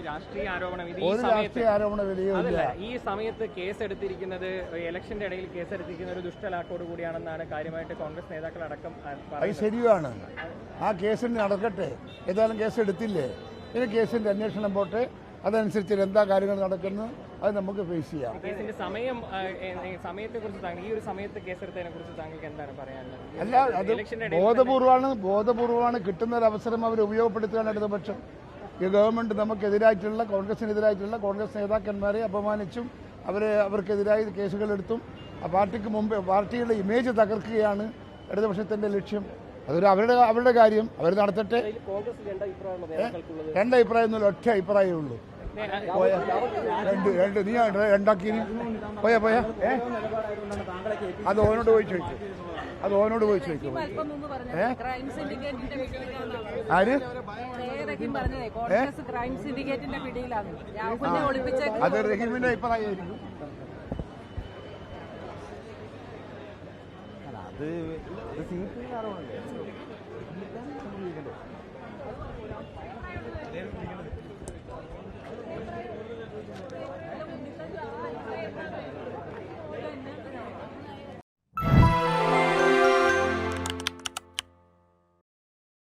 രാഷ്ട്രീയ ആരോപണം ഈ സമയത്ത് കേസെടുത്തിരിക്കുന്നത് ഇലക്ഷന്റെ ഇടയിൽ കേസെടുത്തിരിക്കുന്ന ഒരു ദുഷ്ടലാക്കോട് കൂടിയാണെന്നാണ് കാര്യമായിട്ട് കോൺഗ്രസ് നേതാക്കളടക്കം അത് ശരിയാണ്. ആ കേസിന് നടക്കട്ടെ. ഏതായാലും കേസ് എടുത്തില്ലേ, ഇനി കേസിന്റെ അന്വേഷണം പോട്ടെ, അതനുസരിച്ച് എന്താ കാര്യങ്ങൾ നടക്കുന്നത് അത് നമുക്ക് ഫേസ് ചെയ്യാം. കേസിന്റെ സമയത്തെക്കുറിച്ച് താങ്കൾ ഈ ഒരു സമയത്ത് കേസെടുത്തതിനെ കുറിച്ച് താങ്കൾക്ക് എന്താണ് പറയാനുള്ളത്? അല്ല, അത് ബോധപൂർവമാണ് കിട്ടുന്ന ഒരു അവസരം അവർ ഉപയോഗപ്പെടുത്തുകയാണ് ഇടതുപക്ഷം. ഈ ഗവൺമെന്റ് നമുക്കെതിരായിട്ടുള്ള കോൺഗ്രസിനെതിരായിട്ടുള്ള കോൺഗ്രസ് നേതാക്കന്മാരെ അപമാനിച്ചും അവർക്കെതിരായി കേസുകളെടുത്തും ആ പാർട്ടിക്ക് മുമ്പ് പാർട്ടിയുടെ ഇമേജ് തകർക്കുകയാണ് ഇടതുപക്ഷത്തിന്റെ ലക്ഷ്യം. അതൊരു അവരുടെ കാര്യം, അവർ നടത്തട്ടെ. രണ്ടഭിപ്രായമൊന്നുമില്ല, ഒറ്റ അഭിപ്രായമേ ഉള്ളൂ. നീ രണ്ടാക്കി പോയാ അത് ഓനോട് പോയി ചോദിക്കും. ആര് അത് റഹീമിന്റെ അഭിപ്രായമായിരിക്കും. അത്